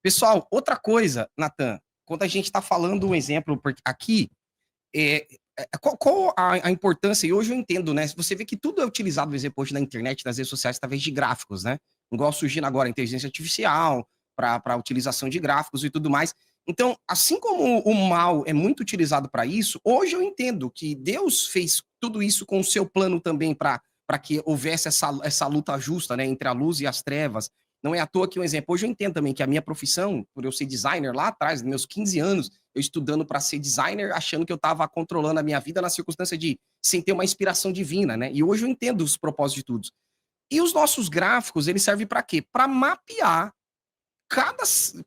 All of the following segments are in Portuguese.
Pessoal, outra coisa, Natan, quando a gente está falando um exemplo porque aqui, qual a importância, e hoje eu entendo, né? Você vê que tudo é utilizado, por exemplo, hoje na internet, nas redes sociais, através de gráficos, né? Igual surgindo agora a inteligência artificial, para a utilização de gráficos e tudo mais. Então, assim como o mal é muito utilizado para isso, hoje eu entendo que Deus fez tudo isso com o seu plano também para que houvesse essa luta justa, né, entre a luz e as trevas. Não é à toa que um exemplo, hoje eu entendo também que a minha profissão, por eu ser designer lá atrás, nos meus 15 anos, eu estudando para ser designer, achando que eu estava controlando a minha vida na circunstância de sem ter uma inspiração divina, né? E hoje eu entendo os propósitos de tudo. E os nossos gráficos, eles servem para quê? Para mapear cada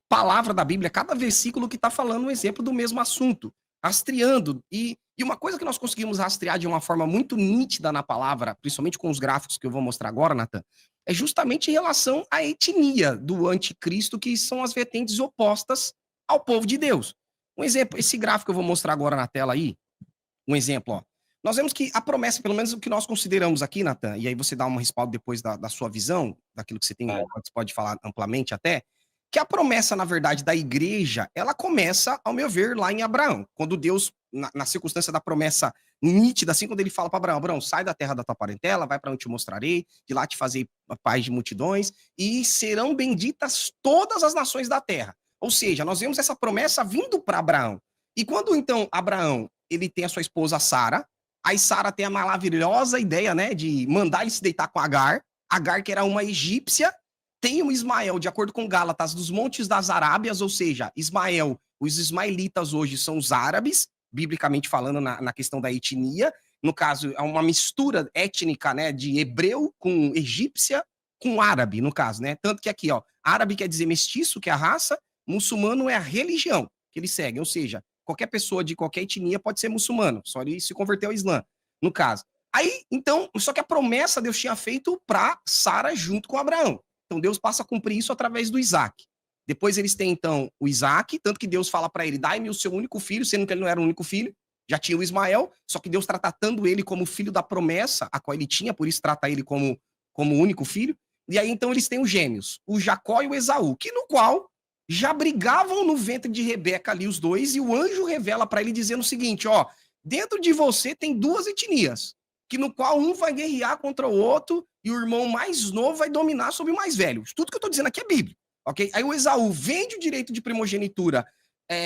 palavra da Bíblia, cada versículo que está falando um exemplo do mesmo assunto, rastreando. E uma coisa que nós conseguimos rastrear de uma forma muito nítida na palavra, principalmente com os gráficos que eu vou mostrar agora, Nathan, é justamente em relação à etnia do anticristo, que são as vertentes opostas ao povo de Deus. Um exemplo, esse gráfico que eu vou mostrar agora na tela aí, um exemplo, ó. Nós vemos que a promessa, pelo menos o que nós consideramos aqui, Nathan, e aí você dá um respaldo depois da sua visão, daquilo que você tem, pode falar amplamente até, que a promessa, na verdade, da igreja, ela começa, ao meu ver, lá em Abraão. Quando Deus, na circunstância da promessa nítida, assim, quando ele fala para Abraão, Abraão, sai da terra da tua parentela, vai para onde te mostrarei, de lá te fazer paz de multidões, e serão benditas todas as nações da terra. Ou seja, nós vemos essa promessa vindo para Abraão. E quando, então, Abraão, ele tem a sua esposa Sara, aí Sara tem a maravilhosa ideia, né, de mandar ele se deitar com Agar, Agar, que era uma egípcia, tem o Ismael, de acordo com Gálatas, dos montes das Arábias, ou seja, Ismael, os ismaelitas hoje são os árabes, biblicamente falando na questão da etnia, no caso, é uma mistura étnica, né, de hebreu com egípcia com árabe, no caso, né, tanto que aqui, ó, árabe quer dizer mestiço, que é a raça, muçulmano é a religião que eles seguem, ou seja, qualquer pessoa de qualquer etnia pode ser muçulmano, só ele se converteu ao Islã, no caso. Aí, então, só que a promessa Deus tinha feito para Sara junto com Abraão. Então Deus passa a cumprir isso através do Isaac. Depois eles têm, então, o Isaac, tanto que Deus fala para ele, dai-me o seu único filho, sendo que ele não era o único filho, já tinha o Ismael, só que Deus está tratando ele como filho da promessa, a qual ele tinha, por isso trata ele como único filho. E aí, então, eles têm os gêmeos, o Jacó e o Esaú, que no qual já brigavam no ventre de Rebeca ali os dois, e o anjo revela para ele dizendo o seguinte, ó, dentro de você tem duas etnias, que no qual um vai guerrear contra o outro, e o irmão mais novo vai dominar sobre o mais velho. Tudo que eu estou dizendo aqui é bíblico, ok? Aí o Esaú vende o direito de primogenitura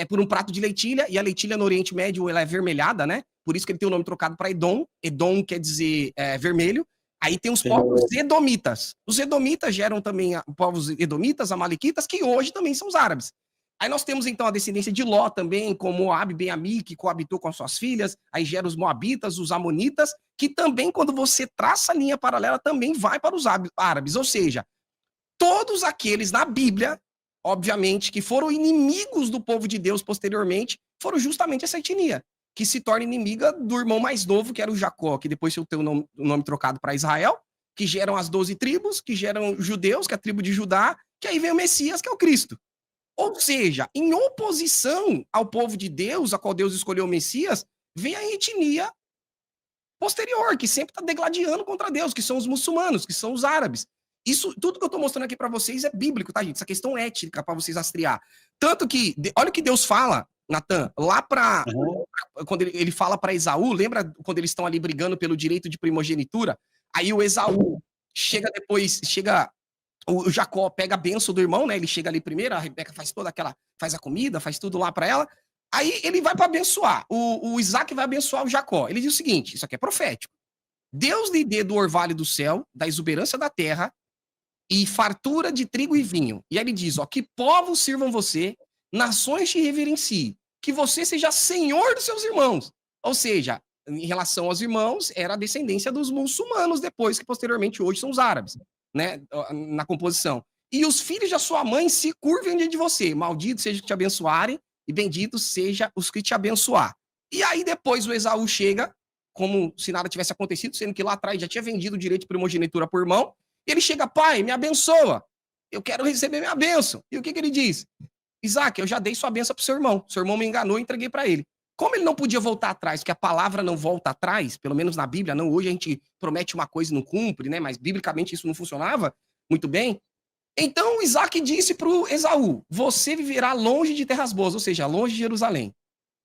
por um prato de leitilha, e a leitilha no Oriente Médio ela é vermelhada, né? Por isso que ele tem o nome trocado para Edom. Edom quer dizer vermelho. Aí tem os povos edomitas. Os edomitas geram também povos edomitas, amalequitas, que hoje também são os árabes. Aí nós temos então a descendência de Ló também, com Moab, Ben-Ami, que coabitou com as suas filhas. Aí gera os moabitas, os amonitas, que também, quando você traça a linha paralela, também vai para os árabes. Ou seja, todos aqueles na Bíblia, obviamente, que foram inimigos do povo de Deus posteriormente, foram justamente essa etnia, que se torna inimiga do irmão mais novo, que era o Jacó, que depois tem o nome trocado para Israel, que geram as 12 tribos, que geram judeus, que é a tribo de Judá, que aí vem o Messias, que é o Cristo. Ou seja, em oposição ao povo de Deus, a qual Deus escolheu o Messias, vem a etnia posterior, que sempre está degladiando contra Deus, que são os muçulmanos, que são os árabes. Isso, tudo que eu estou mostrando aqui para vocês é bíblico, tá, gente? Essa questão étnica para vocês rastrear. Tanto que, olha o que Deus fala, Natan, lá para quando ele fala para Esaú, lembra quando eles estão ali brigando pelo direito de primogenitura? Aí o Esaú chega depois, o Jacó pega a benção do irmão, né? Ele chega ali primeiro, a Rebeca faz toda aquela, faz a comida, faz tudo lá para ela. Aí ele vai para abençoar. O Isaac vai abençoar o Jacó. Ele diz o seguinte: isso aqui é profético. Deus lhe dê do orvalho do céu, da exuberância da terra, e fartura de trigo e vinho. E aí ele diz: ó, que povos sirvam você, nações te reverenciem, que você seja senhor dos seus irmãos. Ou seja, em relação aos irmãos, era a descendência dos muçulmanos depois, que posteriormente hoje são os árabes, né, na composição. E os filhos da sua mãe se curvem diante de você. Maldito seja que te abençoarem, e bendito seja os que te abençoar. E aí depois o Esaú chega, como se nada tivesse acontecido, sendo que lá atrás já tinha vendido o direito de primogenitura por irmão. Ele chega: pai, me abençoa, eu quero receber minha bênção. E o que ele diz? Isaac, eu já dei sua bênção para seu irmão me enganou e entreguei para ele. Como ele não podia voltar atrás, porque a palavra não volta atrás, pelo menos na Bíblia, não, hoje a gente promete uma coisa e não cumpre, né? Mas biblicamente isso não funcionava muito bem. Então Isaac disse para o Esaú: você viverá longe de terras boas, ou seja, longe de Jerusalém,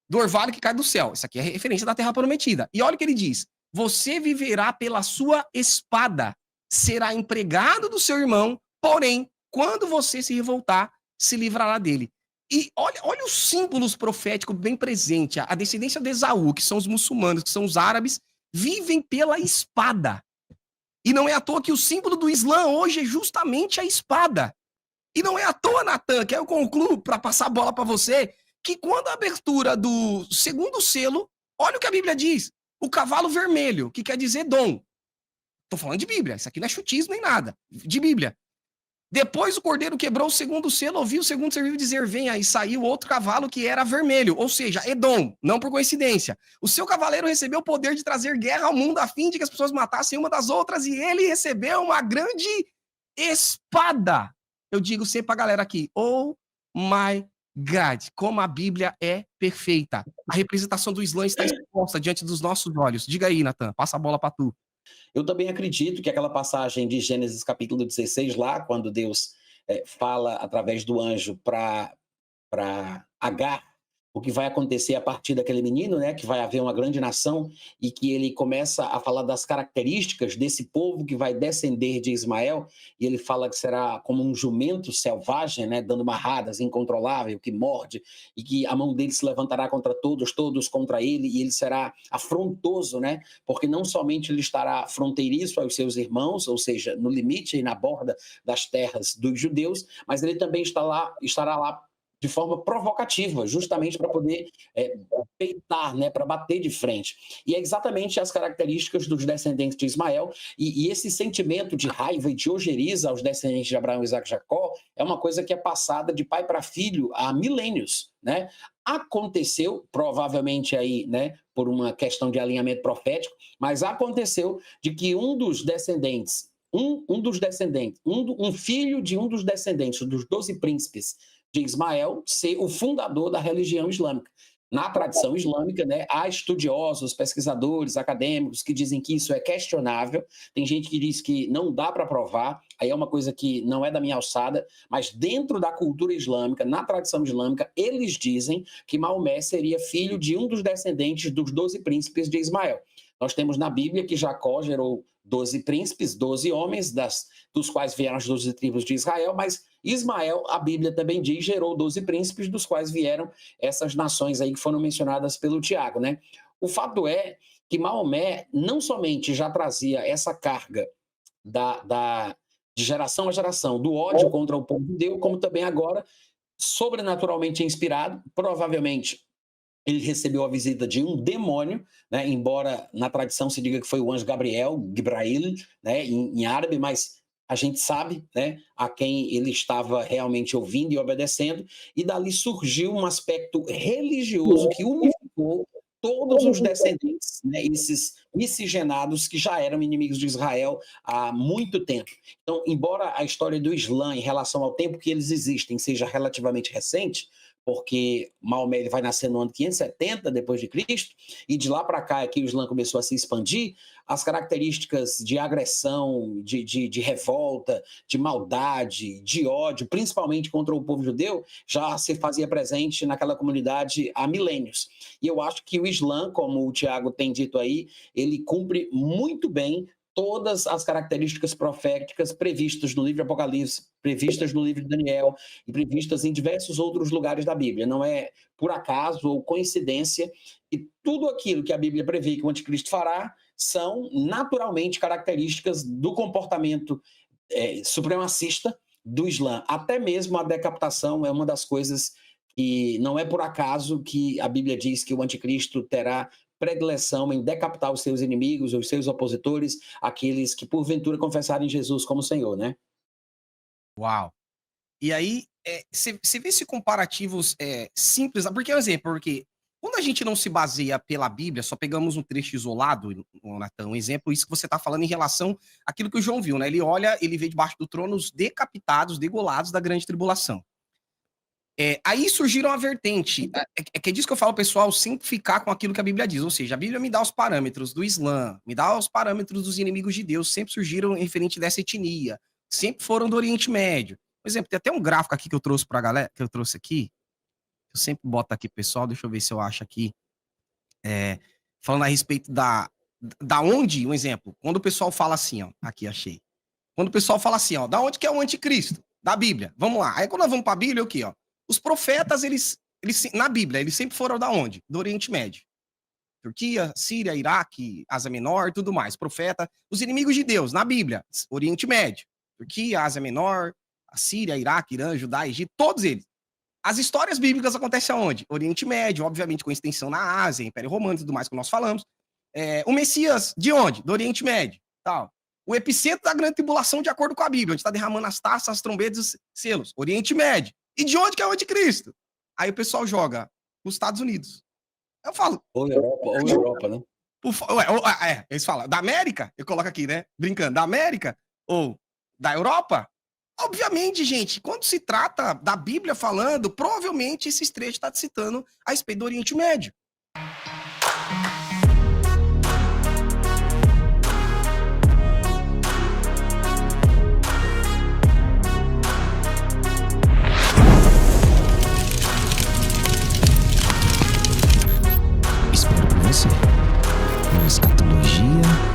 do orvalho que cai do céu. Isso aqui é referência da terra prometida. E olha o que ele diz: você viverá pela sua espada, será empregado do seu irmão, porém, quando você se revoltar, se livrará dele. E olha os símbolos proféticos bem presentes. A descendência de Esaú, que são os muçulmanos, que são os árabes, vivem pela espada. E não é à toa que o símbolo do Islã hoje é justamente a espada. E não é à toa, Natan, que eu concluo para passar a bola para você, que quando a abertura do segundo selo, olha o que a Bíblia diz: o cavalo vermelho, que quer dizer dom. Estou falando de Bíblia, isso aqui não é chutismo nem nada, de Bíblia. Depois o cordeiro quebrou o segundo selo, ouviu o segundo ser vivo dizer: venha, e saiu outro cavalo que era vermelho, ou seja, Edom, não por coincidência. O seu cavaleiro recebeu o poder de trazer guerra ao mundo a fim de que as pessoas matassem uma das outras, e ele recebeu uma grande espada. Eu digo sempre pra galera aqui: oh my God, como a Bíblia é perfeita. A representação do Islã está exposta diante dos nossos olhos. Diga aí, Natan, passa a bola pra tu. Eu também acredito que aquela passagem de Gênesis capítulo 16, lá, quando Deus fala através do anjo para Agar o que vai acontecer a partir daquele menino, né, que vai haver uma grande nação, e que ele começa a falar das características desse povo que vai descender de Ismael, e ele fala que será como um jumento selvagem, né, dando marradas, incontrolável, que morde, e que a mão dele se levantará contra todos, todos contra ele, e ele será afrontoso, né, porque não somente ele estará fronteiriço aos seus irmãos, ou seja, no limite e na borda das terras dos judeus, mas ele também estará lá de forma provocativa, justamente para poder peitar, né, para bater de frente. E é exatamente as características dos descendentes de Ismael, e esse sentimento de raiva e de ojeriza aos descendentes de Abraão, Isaac e Jacó é uma coisa que é passada de pai para filho há milênios, né? Aconteceu, provavelmente aí, né, por uma questão de alinhamento profético, mas aconteceu de que um filho de um dos descendentes dos 12 príncipes de Ismael ser o fundador da religião islâmica. Na tradição islâmica, né, há estudiosos, pesquisadores, acadêmicos que dizem que isso é questionável. Tem gente que diz que não dá para provar, aí é uma coisa que não é da minha alçada, mas dentro da cultura islâmica, na tradição islâmica, eles dizem que Maomé seria filho de um dos descendentes dos 12 príncipes de Ismael. Nós temos na Bíblia que Jacó gerou 12 príncipes, 12 homens, dos quais vieram as 12 tribos de Israel, mas Ismael, a Bíblia também diz, gerou 12 príncipes, dos quais vieram essas nações aí que foram mencionadas pelo Tiago, né? O fato é que Maomé não somente já trazia essa carga de geração a geração, do ódio contra o povo judeu, como também agora, sobrenaturalmente inspirado, provavelmente ele recebeu a visita de um demônio, né? Embora na tradição se diga que foi o anjo Gabriel, Gibrail, né? em árabe, mas a gente sabe, né, a quem ele estava realmente ouvindo e obedecendo, e dali surgiu um aspecto religioso que unificou todos os descendentes, né, esses miscigenados que já eram inimigos de Israel há muito tempo. Então, embora a história do Islã em relação ao tempo que eles existem seja relativamente recente, porque Maomé ele vai nascer no ano 570 depois de Cristo, e de lá para cá é que o Islã começou a se expandir, as características de agressão, de revolta, de maldade, de ódio, principalmente contra o povo judeu, já se fazia presente naquela comunidade há milênios. E eu acho que o Islã, como o Tiago tem dito aí, ele cumpre muito bem todas as características proféticas previstas no livro de Apocalipse, previstas no livro de Daniel e previstas em diversos outros lugares da Bíblia. Não é por acaso ou coincidência, e tudo aquilo que a Bíblia prevê que o anticristo fará são naturalmente características do comportamento supremacista do Islã. Até mesmo a decapitação é uma das coisas que não é por acaso que a Bíblia diz que o anticristo terá predileção em decapitar os seus inimigos, os seus opositores, aqueles que porventura confessarem Jesus como Senhor, né? Uau! E aí, você vê esse comparativos simples, porque é um exemplo, porque quando a gente não se baseia pela Bíblia, só pegamos um trecho isolado, Natan, um exemplo, isso que você está falando em relação àquilo que o João viu, né? Ele olha, ele vê debaixo do trono os decapitados, degolados da grande tribulação. Aí surgiram a vertente, que é disso que eu falo, pessoal, sempre ficar com aquilo que a Bíblia diz, ou seja, a Bíblia me dá os parâmetros do Islã, me dá os parâmetros dos inimigos de Deus, sempre surgiram referente dessa etnia, sempre foram do Oriente Médio. Por exemplo, tem até um gráfico aqui que eu trouxe pra galera, que eu trouxe aqui, eu sempre boto aqui, pessoal, deixa eu ver se eu acho aqui, falando a respeito da onde, um exemplo, quando o pessoal fala assim, ó, aqui achei. Quando o pessoal fala assim, ó, da onde que é o anticristo? Da Bíblia. Vamos lá. Aí quando nós vamos para a Bíblia, o quê, ó? Os profetas, eles na Bíblia, eles sempre foram da onde? Do Oriente Médio. Turquia, Síria, Iraque, Ásia Menor, tudo mais. Profeta, os inimigos de Deus, na Bíblia, Oriente Médio. Turquia, Ásia Menor, a Síria, Iraque, Irã, Judá, Egito, todos eles. As histórias bíblicas acontecem aonde? Oriente Médio, obviamente com extensão na Ásia, Império Romano e tudo mais que nós falamos. O Messias, de onde? Do Oriente Médio, tal. O epicentro da grande tribulação, de acordo com a Bíblia, onde está derramando as taças, as trombetas e os selos. Oriente Médio. E de onde que é o anticristo? Aí o pessoal joga nos Estados Unidos. Eu falo... Ou Europa, né? Eles falam, da América? Eu coloco aqui, né? Brincando, da América? Ou da Europa? Obviamente, gente, quando se trata da Bíblia falando, provavelmente esses trechos estão citando a respeito do Oriente Médio. Espero por você. Uma escatologia